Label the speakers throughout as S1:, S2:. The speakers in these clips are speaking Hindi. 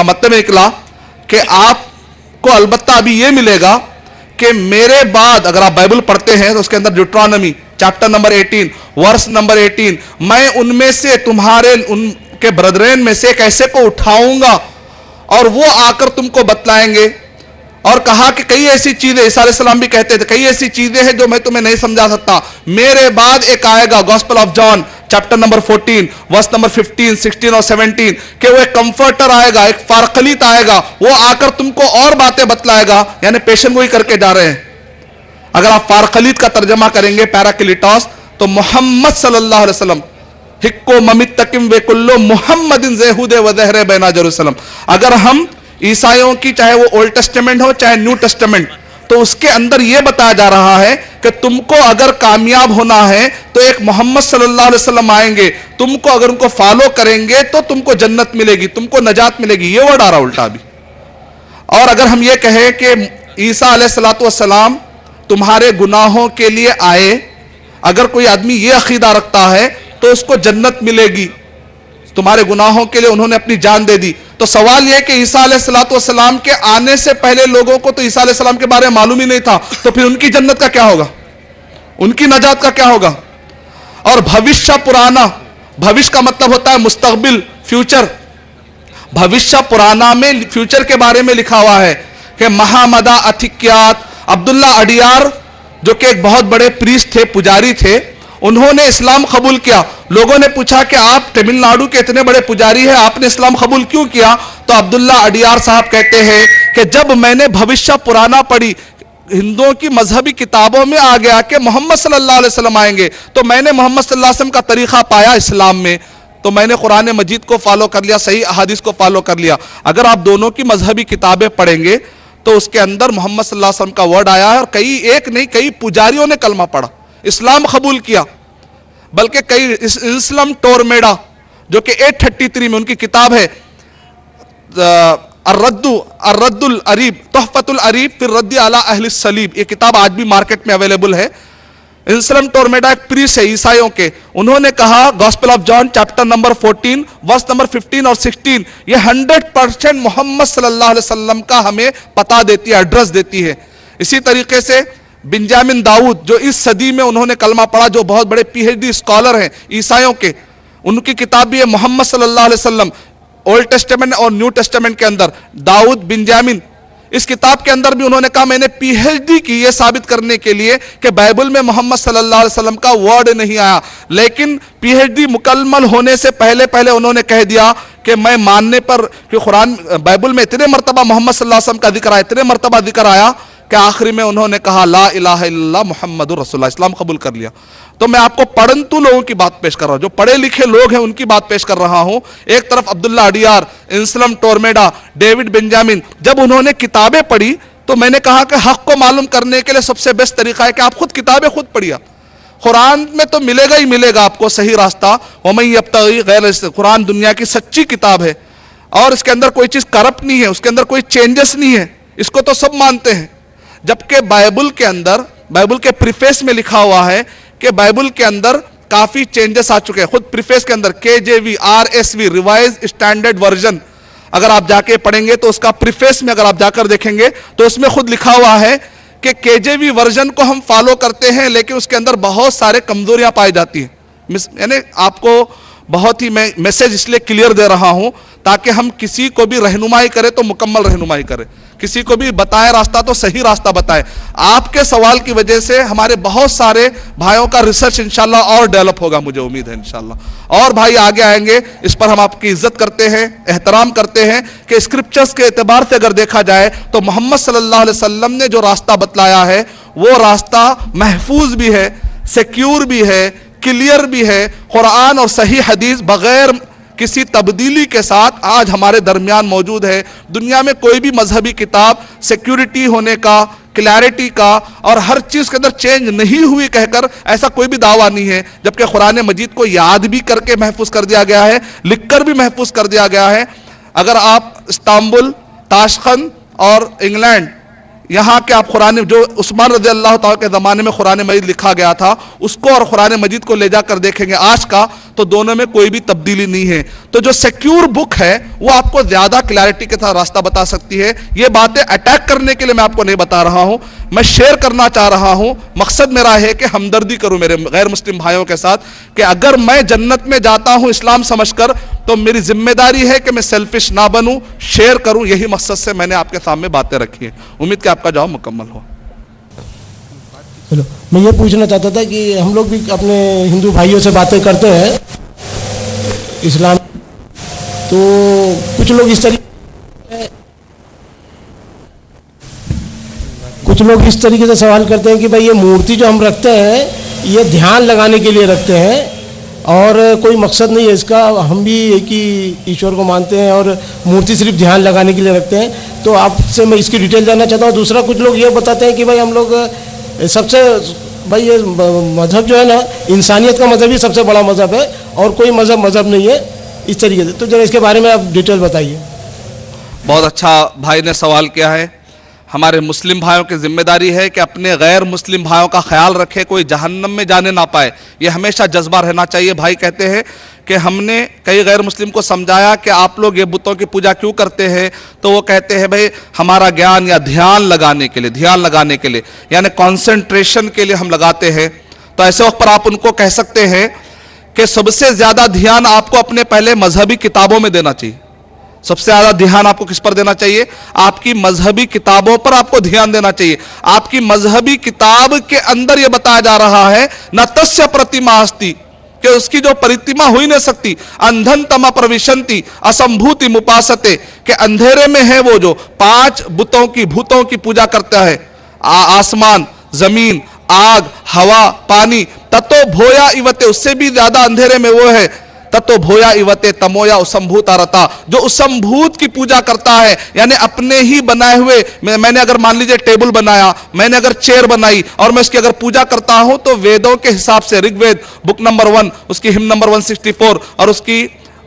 S1: इसका मतलब निकला कि आपको अलबत्ता अभी यह मिलेगा कि मेरे बाद अगर आप बाइबल पढ़ते हैं तो उसके अंदर Deuteronomy chapter number 18 verse number 18, मैं उनमें से तुम्हारे उनके ब्रदरेन में से एक ऐसे को उठाऊंगा और वो आकर तुमको बतलाएंगे। और कहा कि कई ऐसी चीजें, ईसा अलैहिस्सलाम भी कहते थे, कई ऐसी चीजें हैं जो मैं तुम्हें नहीं समझा सकता, मेरे बाद एक आएगा, gospel of John chapter number 14 verse number 15, 16 और 17, कि वो एक कंफर्टर आएगा, एक फारकलीत आएगा, वो आकर तुमको और बातें बतलाएगा। यानी पेशन गोई करके जा रहे हैं। अगर आप फारकलीत का तर्जमा करेंगे पैराक्लिटोस, तो मोहम्मद सल्लल्लाहु अलैहि वसल्लम हिक्को ममित तकिम वे कुल्लो मुहम्मदिन ज़ेहुदे व ज़हरे बैना जेरूसलम। अगर हम ईसाइयों की, चाहे वो ओल्ड टेस्टामेंट हो चाहे न्यू टेस्टामेंट, तो उसके अंदर यह बताया जा रहा है कि तुमको अगर कामयाब होना है तो एक मोहम्मद सल्लल्लाहु अलैहि वसल्लम आएंगे, तुमको अगर उनको फॉलो करेंगे तो तुमको जन्नत मिलेगी, तुमको नजात मिलेगी। ये वर्ड आ रहा उल्टा भी। और अगर हम ये कहें कि ईसा अलैहिस्सलातु वस्सलाम तुम्हारे गुनाहों के लिए आए, अगर कोई आदमी ये अकीदा रखता है तो उसको जन्नत मिलेगी, तुम्हारे गुनाहों के लिए उन्होंने अपनी जान दे दी। तो सवाल यह कि ईसा अलैहिस्सलातु वस्सलाम के आने से पहले लोगों को तो ईसा अलैहिस्सलाम के बारे में मालूम ही नहीं था, तो फिर उनकी जन्नत का क्या होगा, उनकी नजात का क्या होगा। और भविष्य पुराना, भविष्य का मतलब होता है मुस्तकबिल, फ्यूचर। भविष्य पुराना में फ्यूचर के बारे में लिखा हुआ है कि महामदा अथिक्यात अब्दुल्ला अडियार, जो कि एक बहुत बड़े प्रीस्ट थे, पुजारी थे, उन्होंने इस्लाम कबूल किया। लोगों ने पूछा कि आप तमिलनाडु के इतने बड़े पुजारी हैं, आपने इस्लाम कबूल क्यों किया? तो अब्दुल्ला अडियार साहब कहते हैं कि जब मैंने भविष्य पुराना पढ़ी, हिंदुओं की मजहबी किताबों में आ गया कि मोहम्मद सल्लल्लाहु अलैहि वसल्लम आएंगे, तो मैंने मोहम्मद सल्लल्लाहु अलैहि वसल्लम का तरीका पाया इस्लाम में, तो मैंने कुरान मजीद को फॉलो कर लिया, सही अहादीस को फॉलो कर लिया। अगर आप दोनों की मजहबी किताबें पढ़ेंगे तो उसके अंदर मोहम्मद सल्लल्लाहु अलैहि वसल्लम का वर्ड आया है, और कई, एक नहीं कई पुजारियों ने कलमा पढ़ा, इस्लाम कबूल किया। बल्कि कई, इस्लाम टोरमेडा जो कि 833 में उनकी किताब है, अर्रद्दुल अरीब तोहफतुल अरीब फिर रद्दी अला अहल सलीब, ये किताब आज भी मार्केट में अवेलेबल है। इस्लाम टोरमेडा एक प्रीस्ट है ईसाइयों के, उन्होंने कहा gospel of John chapter number 14 verse number 15 और 16, ये 100% मोहम्मद सल्लल्लाहु अलैहि वसल्लम का हमें पता देती है, एड्रेस देती है। इसी तरीके से बिंजामिन दाऊद, जो इस सदी में उन्होंने कलमा पढ़ा, जो बहुत बड़े पीएचडी स्कॉलर हैं ईसाइयों के, उनकी किताब भी है मोहम्मद सल्लल्लाहु अलैहि वसल्लम, ओल्ड टेस्टामेंट और न्यू टेस्टामेंट के अंदर। दाऊद बिंजामिन, इस किताब के अंदर भी उन्होंने कहा मैंने पीएचडी की यह साबित करने के लिए कि बाइबल में मोहम्मद सल्लल्लाहु अलैहि वसल्लम का वर्ड नहीं आया, लेकिन पीएचडी मुकम्मल होने से पहले पहले उन्होंने कह दिया कि मैं मानने पर कि कुरान बाइबल में इतने मरतबा मोहम्मद सल्लल्लाहु अलैहि वसल्लम का जिक्र आया, इतने मरतबा जिक्र आया कि आखिरी में उन्होंने कहा ला इलाहा इल्लल्लाह मुहम्मदुर रसूलुल्लाह, इस्लाम कबूल कर लिया। तो मैं आपको पढ़ंतु लोगों की बात पेश कर रहा हूं, जो पढ़े लिखे लोग हैं उनकी बात पेश कर रहा हूं। एक तरफ अब्दुल्ला अडियार, इस्लाम टोरमेडा, डेविड बेंजामिन, जब उन्होंने किताबें पढ़ी तो मैंने कहा कि हक को मालूम करने के लिए सबसे बेस्ट तरीका है कि आप खुद किताबें खुद पढ़िए। कुरान में तो मिलेगा ही मिलेगा आपको सही रास्ता, वमन यब्तगी गैर, कुरान दुनिया की सच्ची किताब है और इसके अंदर कोई चीज करप्ट नहीं है, उसके अंदर कोई चेंजेस नहीं है, इसको तो सब मानते हैं। जबकि बाइबल के अंदर, बाइबल के प्रीफेस में लिखा हुआ है कि बाइबल के अंदर काफी चेंजेस आ चुके हैं। खुद प्रीफेस के अंदर KJV, RSV, revise standard version, अगर आप जाके पढ़ेंगे तो उसका प्रीफेस में अगर आप जाकर देखेंगे तो उसमें खुद लिखा हुआ है कि KJV वर्जन को हम फॉलो करते हैं, लेकिन उसके अंदर बहुत सारे कमजोरियां पाई जाती हैं। यानी आपको बहुत ही मैं मैसेज इसलिए क्लियर दे रहा हूं ताकि हम किसी को भी रहनुमाई करें तो मुकम्मल रहनुमाई करें, किसी को भी बताए रास्ता तो सही रास्ता बताए। आपके सवाल की वजह से हमारे बहुत सारे भाइयों का रिसर्च इंशाल्लाह और डेवलप होगा, मुझे उम्मीद है इंशाल्लाह। और भाई आगे आएंगे, इस पर हम आपकी इज्जत करते हैं, एहतराम करते हैं कि स्क्रिप्चर्स के एतबार से अगर देखा जाए तो मोहम्मद सल्लल्लाहु अलैहि वसल्लम ने जो रास्ता बतलाया है वो रास्ता महफूज भी है, सिक्योर भी है, क्लियर भी है। कुरान और सही हदीस बगैर किसी तब्दीली के साथ आज हमारे दरमियान मौजूद है। दुनिया में कोई भी मजहबी किताब सिक्योरिटी होने का, क्लैरिटी का और हर चीज के अंदर चेंज नहीं हुई कहकर ऐसा कोई भी दावा नहीं है, जबकि कुरान मजीद को याद भी करके महफूज कर दिया गया है, लिखकर भी महफूज कर दिया गया है। अगर आप इस्तांबुल, ताशकंद और इंग्लैंड यहाँ के आप कुरान जो उस्मान रज़ी अल्लाह तआला के ज़माने में कुरान मजीद लिखा गया था उसको और कुरान मजीद को ले जाकर देखेंगे आज का, तो दोनों में कोई भी तब्दीली नहीं है। तो जो सिक्योर बुक है वो आपको ज़्यादा क्लैरिटी के साथ रास्ता बता सकती है। ये बातें अटैक करने के लिए मैं आपको नहीं बता रहा हूँ, मैं शेयर करना चाह रहा हूँ। मकसद मेरा है कि हमदर्दी करूँ मेरे गैर मुस्लिम भाइयों के साथ कि अगर मैं जन्नत में जाता हूँ इस्लाम समझकर, तो मेरी जिम्मेदारी है कि मैं सेल्फिश ना बनूँ, शेयर करूँ। यही मकसद से मैंने आपके सामने बातें रखी हैं। उम्मीद कि आपका जवाब मुकम्मल हो।
S2: चलो, मैं ये पूछना चाहता था कि हम लोग भी अपने हिंदू भाइयों से बातें करते हैं इस्लाम, तो कुछ लोग इस तरीके से सवाल करते हैं कि भाई ये मूर्ति जो हम रखते हैं ये ध्यान लगाने के लिए रखते हैं और कोई मकसद नहीं है इसका, हम भी एक ही ईश्वर को मानते हैं और मूर्ति सिर्फ ध्यान लगाने के लिए रखते हैं। तो आपसे मैं इसकी डिटेल जानना चाहता हूँ। दूसरा, कुछ लोग ये बताते हैं कि भाई हम लोग सबसे, भाई ये मज़हब जो है ना, इंसानियत का मज़हब ही सबसे बड़ा मज़हब है और कोई मज़हब नहीं है, इस तरीके से। तो जरा इसके बारे में आप डिटेल बताइए।
S1: बहुत अच्छा भाई ने सवाल किया है। हमारे मुस्लिम भाइयों की जिम्मेदारी है कि अपने गैर मुस्लिम भाइयों का ख्याल रखें, कोई जहन्नम में जाने ना पाए। ये हमेशा जज्बा रहना चाहिए। भाई कहते हैं कि हमने कई गैर मुस्लिम को समझाया कि आप लोग ये बुतों की पूजा क्यों करते हैं, तो वो कहते हैं भाई हमारा ज्ञान या ध्यान लगाने के लिए यानी कॉन्सेंट्रेशन के लिए हम लगाते हैं। तो ऐसे वक्त पर आप उनको कह सकते हैं कि सबसे ज्यादा ध्यान आपको अपने पहले मजहबी किताबों में देना चाहिए। सबसे ज्यादा ध्यान आपको किस पर देना चाहिए? आपकी मजहबी किताबों पर आपको ध्यान देना चाहिए। आपकी मजहबी किताब के अंदर यह बताया जा रहा है न तस्य प्रतिमा अस्ति, कि उसकी जो प्रतिमा हो ही नहीं सकती। अंधन तमा प्रविशंति असंभूति मुपासते, कि अंधेरे में है वो जो 5 भूतों की पूजा करता है। आसमान, जमीन, आग, हवा, पानी। ततो भोया इवते, उससे भी ज्यादा अंधेरे में वो है। ततो भोया इवते तमोया उसंभूता रता, जो उसंभूत की पूजा करता है, यानी अपने ही बनाए हुए। मैंने अगर मान लीजिए टेबल बनाया, मैंने अगर चेयर बनाई और मैं उसकी अगर पूजा करता हूं, तो वेदों के हिसाब से ऋग्वेद बुक नंबर 1 उसकी हिम नंबर 164 और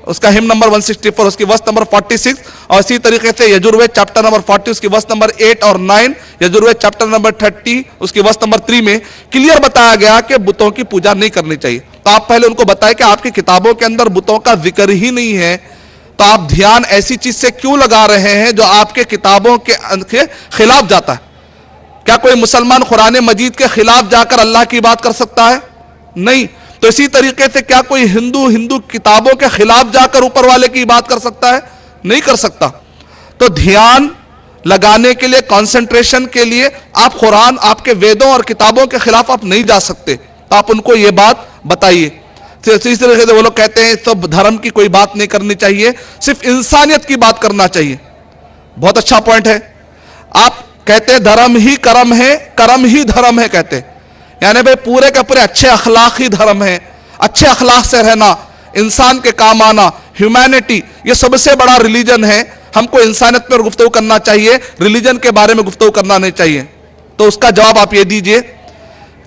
S1: उसका हिम नंबर 164 उसकी वर्ष नंबर 46, और इसी तरीके से यजुर्वेद चैप्टर नंबर 40 उसकी वर्ष नंबर 8 और 9, यजुर्वेद चैप्टर नंबर 30 उसकी वर्ष नंबर 3 में क्लियर बताया गया कि बुतों की पूजा नहीं करनी चाहिए। तो आप पहले उनको बताएं कि आपकी किताबों के अंदर बुतों का जिक्र ही नहीं है, तो आप ध्यान ऐसी चीज से क्यों लगा रहे हैं जो आपके किताबों के खिलाफ जाता है? क्या कोई मुसलमान कुरान मजीद के खिलाफ जाकर अल्लाह की बात कर सकता है? नहीं। तो इसी तरीके से क्या कोई हिंदू किताबों के खिलाफ जाकर ऊपर वाले की बात कर सकता है? नहीं कर सकता। तो ध्यान लगाने के लिए, कंसंट्रेशन के लिए आप कुरान, आपके वेदों और किताबों के खिलाफ आप नहीं जा सकते। तो आप उनको यह बात बताइए। तो इस तरीके से वो लोग कहते हैं सब धर्म की कोई बात नहीं करनी चाहिए, सिर्फ इंसानियत की बात करना चाहिए। बहुत अच्छा पॉइंट है। आप कहते हैं धर्म ही कर्म है, कर्म ही धर्म है, कहते हैं यानी भाई पूरे के पूरे अच्छे अखलाक ही धर्म है। अच्छे अखलाक से रहना, इंसान के काम आना, ह्यूमैनिटी, ये सबसे बड़ा रिलीजन है। हमको इंसानियत पर गुफ्तगू करना चाहिए, रिलीजन के बारे में गुफ्तगू करना नहीं चाहिए। तो उसका जवाब आप ये दीजिए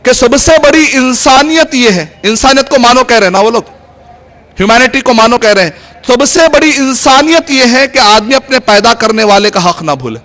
S1: कि सबसे बड़ी इंसानियत ये है। इंसानियत को मानो कह रहे हैं ना वो लोग, ह्यूमैनिटी को मानो कह रहे हैं। सबसे बड़ी इंसानियत ये है कि आदमी अपने पैदा करने वाले का हक ना भूले।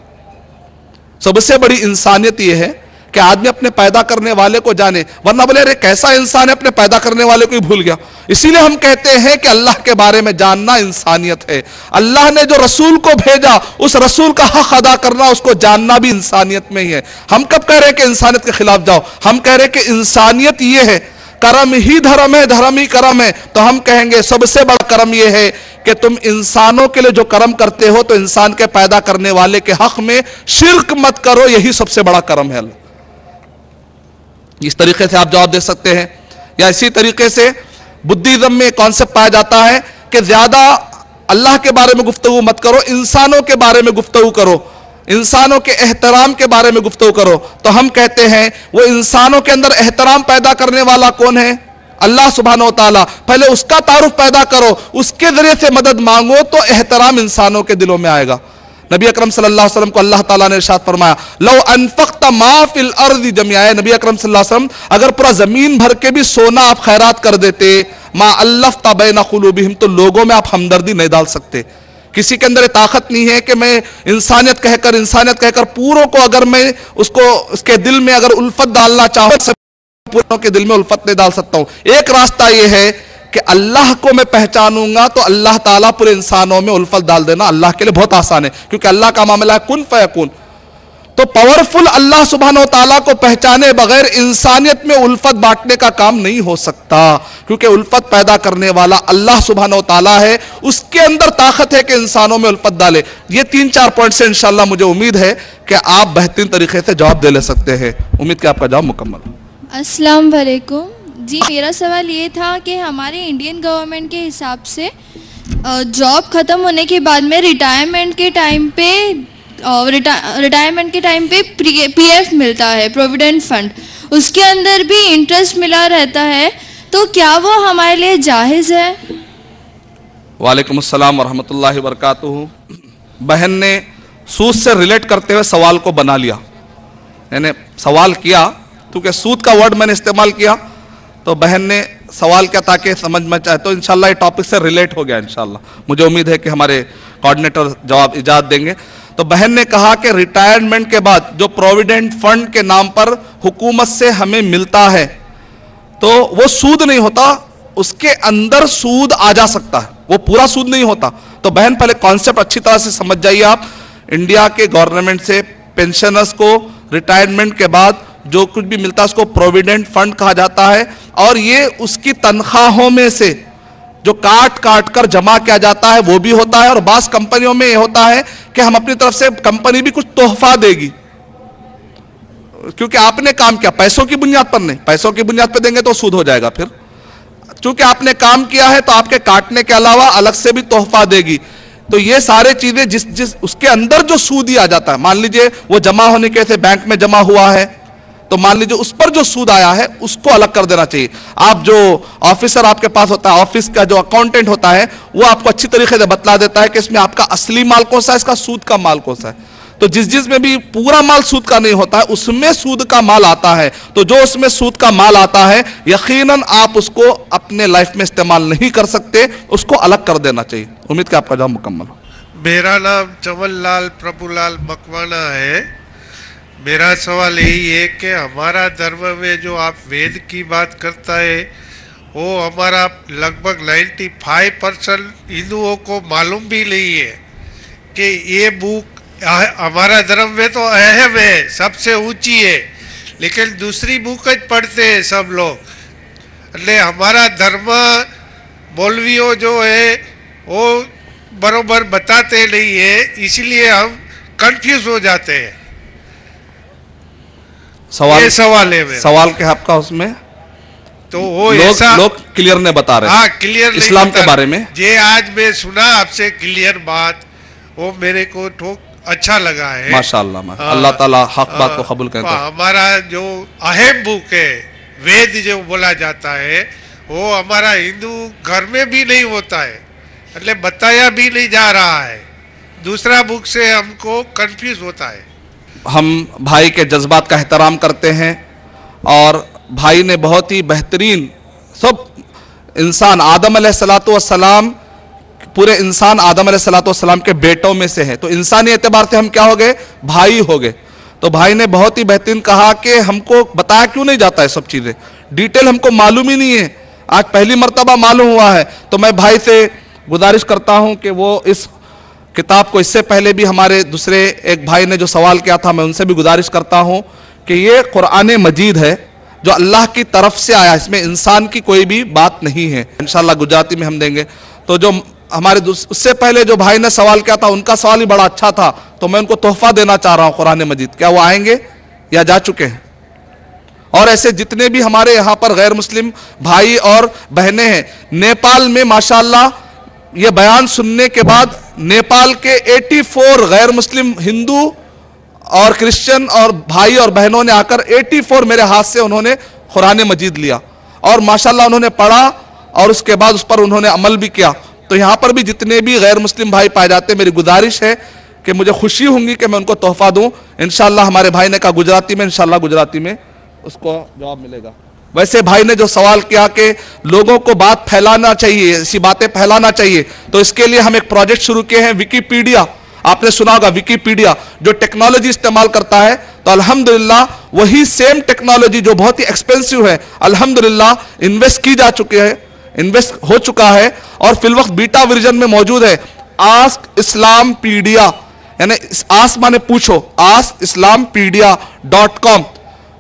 S1: सबसे बड़ी इंसानियत ये है कि आदमी अपने पैदा करने वाले को जाने, वरना बोले अरे कैसा इंसान है अपने पैदा करने वाले को ही भूल गया। इसीलिए हम कहते हैं कि अल्लाह के बारे में जानना इंसानियत है। अल्लाह ने जो रसूल को भेजा उस रसूल का हक अदा करना, उसको जानना भी इंसानियत में ही है। हम कब कह रहे हैं कि इंसानियत के खिलाफ जाओ? हम कह रहे हैं कि इंसानियत ये है, कर्म ही धर्म है, धर्म ही कर्म है। तो हम कहेंगे सबसे बड़ा कर्म यह है कि तुम इंसानों के लिए जो कर्म करते हो तो इंसान के पैदा करने वाले के हक में शिर्क मत करो, यही सबसे बड़ा कर्म है। इस तरीके से आप जवाब दे सकते हैं। या इसी तरीके से बुद्धिज्म में कॉन्सेप्ट पाया जाता है कि ज्यादा अल्लाह के बारे में गुफ्तगू मत करो, इंसानों के बारे में गुफ्तगू करो, इंसानों के एहतराम के बारे में गुफ्तगू करो। तो हम कहते हैं वो इंसानों के अंदर एहतराम पैदा करने वाला कौन है? अल्लाह सुब्हानहू व तआला। पहले उसका तारुफ पैदा करो, उसके जरिए से मदद मांगो, तो एहतराम इंसानों के दिलों में आएगा। नबी अकरम सल्लल्लाहु अलैहि वसल्लम को अल्लाह ताला ने इरशाद फरमाया, लौ अनफक़्त मा फिल अर्ज़ि जमिया, नबी अकरम सल्लल्लाहु अलैहि वसल्लम अगर पूरा जमीन भर के भी सोना आप खैरात कर देते, मा अल्लफ़्त बैन क़ुलूबिहिम, तो लोगों में आप हमदर्दी नहीं डाल सकते। किसी के अंदर ये ताकत नहीं है कि मैं इंसानियत कहकर पूरों को अगर मैं उसको उसके दिल में अगर उल्फत डालना चाहूं, पूरों के दिल में उल्फत नहीं डाल सकता हूं। एक रास्ता ये है कि अल्लाह को मैं पहचानूंगा तो अल्लाह ताला पूरे इंसानों में उल्फत डाल देना अल्लाह के लिए बहुत आसान है, क्योंकि अल्लाह का मामला है कुन फयकुन। तो पावरफुल अल्लाह सुब्हानो व तआला को पहचाने बगैर इंसानियत में उल्फत बांटने का काम नहीं हो सकता, क्योंकि उल्फत पैदा करने वाला अल्लाह सुब्हानो व तआला है, उसके अंदर ताकत है कि इंसानों में उल्फत डाले। ये 3-4 पॉइंट से इंशाअल्लाह मुझे उम्मीद है कि आप बेहतरीन तरीके से जवाब दे ले सकते हैं। उम्मीद कि आपका जवाब मुकम्मल।
S3: अस्सलाम वालेकुम जी, मेरा सवाल ये था कि हमारे इंडियन गवर्नमेंट के हिसाब से जॉब ख़त्म होने के बाद में रिटायरमेंट के टाइम पे पीएफ मिलता है, प्रोविडेंट फंड, उसके अंदर भी इंटरेस्ट मिला रहता है, तो क्या वो हमारे लिए जायज़ है?
S1: वालेकुम अस्सलाम वरहमतुल्लाहि वबरकातुहू। बहन ने सूद से रिलेट करते हुए सवाल को बना लिया, यानी सवाल किया, क्योंकि सूद का वर्ड मैंने इस्तेमाल किया तो बहन ने सवाल क्या ताकि समझ में चाहे, तो इंशाल्लाह ये टॉपिक से रिलेट हो गया। इंशाल्लाह मुझे उम्मीद है कि हमारे कोऑर्डिनेटर जवाब इजाज़त देंगे। तो बहन ने कहा कि रिटायरमेंट के बाद जो प्रोविडेंट फंड के नाम पर हुकूमत से हमें मिलता है तो वो सूद नहीं होता, उसके अंदर सूद आ जा सकता है, वो पूरा सूद नहीं होता। तो बहन पहले कॉन्सेप्ट अच्छी तरह से समझ जाइए आप। इंडिया के गवर्नमेंट से पेंशनर्स को रिटायरमेंट के बाद जो कुछ भी मिलता है उसको प्रोविडेंट फंड कहा जाता है, और ये उसकी तनख्वाहों में से जो काट काट कर जमा किया जाता है वो भी होता है। और बास कंपनियों में ये होता है कि हम अपनी तरफ से कंपनी भी कुछ तोहफा देगी, क्योंकि आपने काम किया, पैसों की बुनियाद पर नहीं, पैसों की बुनियाद पर देंगे तो सूद हो जाएगा। फिर क्योंकि आपने काम किया है तो आपके काटने के अलावा अलग से भी तोहफा देगी। तो ये सारे चीजें जिस उसके अंदर जो सूद ही आ जाता है, मान लीजिए वो जमा होने के से बैंक में जमा हुआ है तो मान लीजिए उस पर जो सूद आया है उसको अलग कर देना चाहिए। आप जो ऑफिसर आपके पास होता है, ऑफिस का जो अकाउंटेंट होता है, वो आपको अच्छी तरीके से बतला देता है कि इसमें आपका असली माल कौन सा है, इसका सूद का माल कौन सा है। तो जिस में भी पूरा माल सूद का नहीं होता है उसमें सूद का माल आता है, तो जो उसमें सूद का माल आता है यकीनन आप उसको अपने लाइफ में इस्तेमाल नहीं कर सकते, उसको अलग कर देना चाहिए। उम्मीद कि आपका जवाब मुकम्मल हो।
S4: मेरा नाम चमनलाल प्रभुलाल मकवाना है। मेरा सवाल यही है कि हमारा धर्म में जो आप वेद की बात करता है वो हमारा लगभग 95% हिंदुओं को मालूम भी नहीं है कि ये बुक हमारा धर्म में तो अहम है, सबसे ऊंची है, लेकिन दूसरी बुक पढ़ते हैं सब लोग। એટલે हमारा धर्म मौलवियों जो है वो बरोबर बताते नहीं है, इसलिए हम कंफ्यूज हो जाते हैं। ये सवाल है मेरा।
S1: सवाल क्या है आपका उसमें?
S4: तो वो ऐसा
S1: लोग क्लियर ने बता रहे हैं,
S4: हाँ क्लियर
S1: इस्लाम के बारे में।
S4: ये आज मैं सुना आपसे क्लियर बात, वो मेरे को तो अच्छा लगा है।
S1: माशाअल्लाह, अल्लाह ताला हक बात को कबूल करे।
S4: हमारा जो अहम बुक है वेद जो बोला जाता है वो हमारा हिंदू घर में भी नहीं होता है, मतलब बताया भी नहीं जा रहा है, दूसरा बुक से हमको कंफ्यूज होता है।
S1: हम भाई के जज्बात का एहतराम करते हैं और भाई ने बहुत ही बेहतरीन, सब इंसान आदम अलैहिस्सलातु वस्सलाम, पूरे इंसान आदम अलैहिस्सलातु वस्सलाम के बेटों में से है, तो इंसानी एतबार से हम क्या हो गए, भाई हो गए। तो भाई ने बहुत ही बेहतरीन कहा कि हमको बताया क्यों नहीं जाता है, सब चीज़ें डिटेल हमको मालूम ही नहीं है, आज पहली मर्तबा मालूम हुआ है। तो मैं भाई से गुजारिश करता हूं कि वो इस किताब को, इससे पहले भी हमारे दूसरे एक भाई ने जो सवाल किया था, मैं उनसे भी गुजारिश करता हूं कि ये कुरान मजीद है जो अल्लाह की तरफ से आया, इसमें इंसान की कोई भी बात नहीं है। इंशाल्लाह गुजराती में हम देंगे। तो जो हमारे उससे पहले जो भाई ने सवाल किया था उनका सवाल ही बड़ा अच्छा था, तो मैं उनको तोहफा देना चाह रहा हूँ कुरान मजीद। क्या वो आएंगे या जा चुके हैं? और ऐसे जितने भी हमारे यहाँ पर गैर मुस्लिम भाई और बहनें हैं, नेपाल में माशाल्लाह ये बयान सुनने के बाद नेपाल के 84 गैर मुस्लिम हिंदू और क्रिश्चियन और भाई और बहनों ने आकर 84 मेरे हाथ से उन्होंने कुरान मजीद लिया और माशाल्लाह उन्होंने पढ़ा और उसके बाद उस पर उन्होंने अमल भी किया। तो यहाँ पर भी जितने भी गैर मुस्लिम भाई पाए जाते हैं, मेरी गुजारिश है कि मुझे खुशी होगी कि मैं उनको तोहफा दूं। इंशाल्लाह हमारे भाई ने कहा गुजराती में, इंशाल्लाह गुजराती में उसको जवाब मिलेगा। वैसे भाई ने जो सवाल किया कि लोगों को बात फैलाना चाहिए, ऐसी बातें फैलाना चाहिए, तो इसके लिए हम एक प्रोजेक्ट शुरू किए हैं विकिपीडिया। आपने सुना होगा विकिपीडिया, जो टेक्नोलॉजी इस्तेमाल करता है, तो अल्हम्दुलिल्लाह वही सेम टेक्नोलॉजी जो बहुत ही एक्सपेंसिव है, अल्हम्दुलिल्लाह इन्वेस्ट हो चुका है और फिल वक्त बीटा वर्जन में मौजूद है। आस्क इस्लामपीडिया, यानी आस्क माने पूछो, askislampedia.com।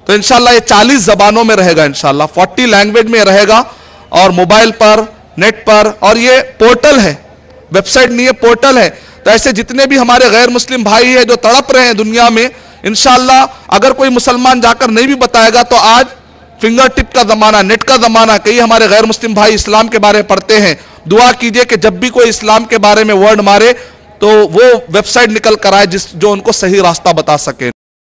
S1: तो इंशाल्लाह ये 40 जबानों में रहेगा, इंशाल्लाह 40 लैंग्वेज में रहेगा, और मोबाइल पर, नेट पर, और ये पोर्टल है, वेबसाइट नहीं है, पोर्टल है। तो ऐसे जितने भी हमारे गैर मुस्लिम भाई हैं जो तड़प रहे हैं दुनिया में, इंशाल्लाह अगर कोई मुसलमान जाकर नहीं भी बताएगा तो आज फिंगर टिप का जमाना, नेट का जमाना, कई हमारे गैर मुस्लिम भाई इस्लाम के बारे में पढ़ते हैं। दुआ कीजिए कि जब भी कोई इस्लाम के बारे में वर्ड मारे तो वो वेबसाइट निकल कर आए जो उनको सही रास्ता बता सके।